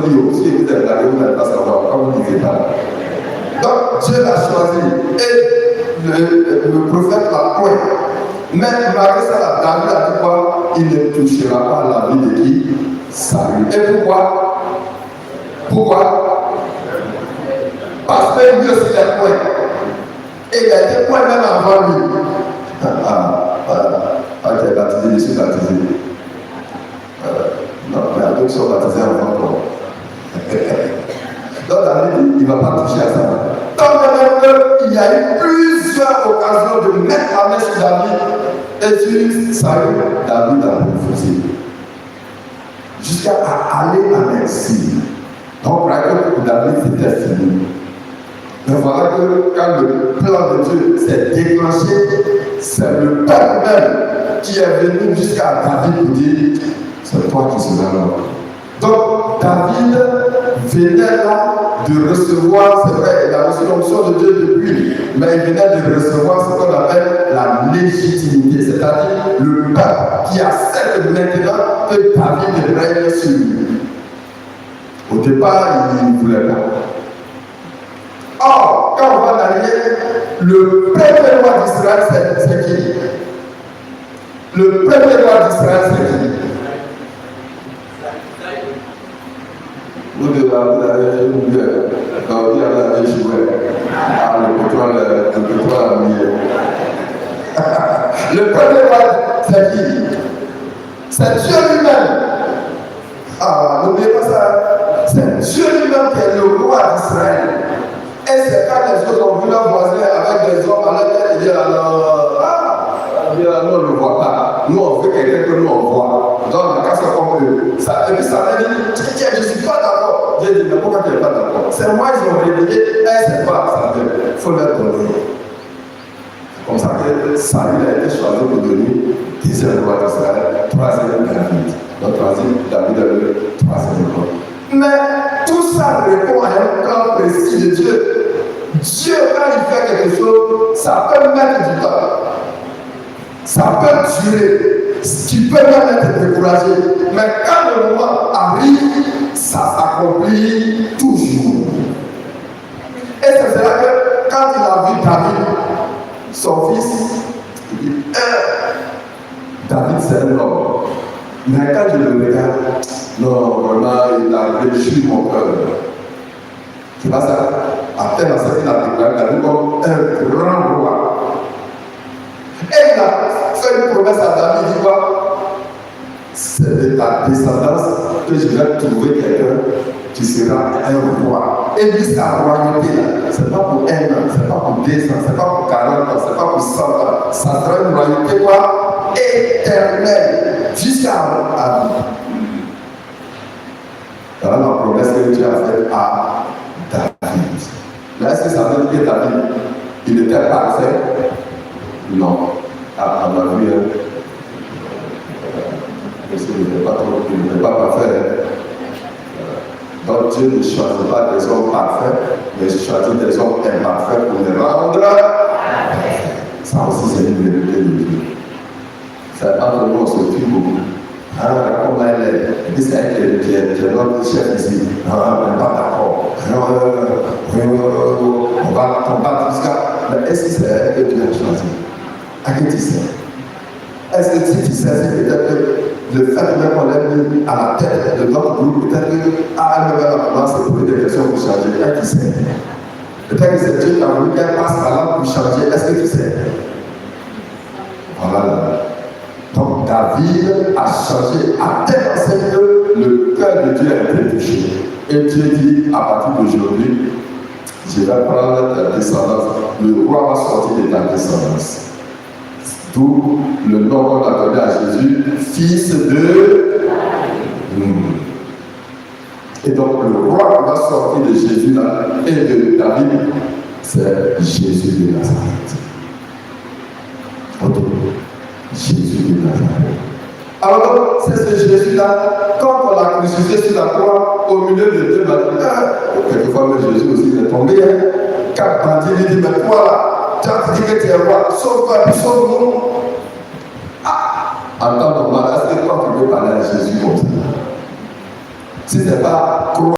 Si vous êtes regardé, vous n'allez pas savoir, quand vous ne lisez pas. Donc Dieu l'a choisi et le prophète l'a point. Mais malgré ça, David a dit quoi? Il ne touchera pas la vie de qui? Saül. Et pourquoi? Pourquoi? Parce que lui aussi est point. Et il a été point même avant lui. Tu es baptisé, je suis baptisé. Non, mais d'autres qui sont baptisés avant toi. Donc David, il ne va pas toucher à ça. Tant qu'il y a eu plusieurs occasions de mettre la main sur David et sur Saül, David a refusé. Jusqu'à aller en exil. Donc, pour David, c'était fini. Mais voilà que quand le plan de Dieu s'est déclenché, c'est le Père même qui est venu jusqu'à David pour dire, c'est toi qui seras là. Donc, David venait là de recevoir, c'est vrai, il a reçu l'onction de Dieu depuis, mais il venait de recevoir ce qu'on appelle la légitimité, c'est-à-dire le peuple qui accepte maintenant que David règne sur lui. Au départ, il ne voulait pas. Or, quand on va l'arrière, le premier roi d'Israël, c'est qui? Le premier roi d'Israël, c'est qui? Vous avez oublié, quand vous avez échoué, le pétrole a mis. Le premier roi, c'est qui? C'est Dieu lui-même. N'oubliez pas ça. C'est Dieu lui-même qui est le roi d'Israël. Et c'est quand les autres ont vu leur voisin avec des hommes à la tête, ils disent alors, nous on ne le voit pas. Nous on veut quelqu'un que nous on voit. Donc on a qu'à se comme eux. Et puis ça veut dire, je ne suis pas d'accord. J'ai dit, mais pourquoi tu n'es pas d'accord? C'est moi, ils ont réveillé, c'est pas ça. Il faut leur donner. C'est comme ça que Saül a été choisi pour devenir deuxième roi d'Israël, troisième David. Donc troisième David est le troisième roi. Mais tout ça répond à un plan précis de Dieu. Dieu, quand il fait quelque chose, ça peut mettre du temps. Ça peut durer. Tu peux même être découragé. Mais quand le moment arrive, ça s'accomplit toujours. Et c'est cela que quand il a vu David, son fils, il dit, David c'est un homme. Mais quand je le regarde, non, vraiment, il a réjoui mon cœur. Tu vois ça? À peine dans sa vie, il a déclaré David comme un grand roi. Et il a fait une promesse à David, il dit quoi? C'est de ta descendance que je vais trouver quelqu'un qui sera un roi. Et lui, sa royauté, ce n'est pas pour 1 an, ce n'est pas pour 2 ans, ce n'est pas pour 40 ans, ce n'est pas pour 100 ans. Ça sera une royauté quoi? Éternelle, jusqu'à la vie. Voilà la promesse que Dieu a faite à David. Mais est-ce que ça veut dire que David, il était parfait? Non. À ma vue, il n'est pas parfait. Donc Dieu ne choisit pas des hommes parfaits, mais il choisit des hommes imparfaits pour les rendre. Ça aussi, c'est une vérité de Dieu. C'est pas vraiment ce qui beaucoup. Comment elle est? Et puis c'est elle qui est notre chef ici. On n'est pas d'accord. On va combattre jusqu'à. Mais est-ce que c'est elle que Dieu a choisi? À qui tu sais? Est-ce que si tu sais, c'est peut-être que le fait qu'on ait mis à la tête de notre groupe, peut-être qu'à un moment donné, c'est pour des questions pour changer. Est-ce que tu sais? Peut-être que c'est Dieu qui a voulu qu'elle passe par là pour changer. Est-ce que tu sais? Voilà. Donc David a changé à tel enseigne que le cœur de Dieu a été touché. Et Dieu dit, à partir d'aujourd'hui, je vais prendre ta descendance. Le roi va sortir de ta descendance. D'où le nom qu'on a donné à Jésus, fils de. Et donc le roi qui va sortir de Jésus là, et de David, c'est Jésus de Nazareth. Ok. Jésus de Nazareth. Alors, c'est ce Jésus-là, quand on l'a crucifié sur la croix, au milieu de Dieu, quelquefois, même Jésus aussi est tombé. Quatre bandits lui disent, mais toi là, tu as dit que tu es roi, sauve-toi, puis sauve-nous. En temps normal, est-ce que toi tu peux parler à Jésus comme ça? si ce n'est pas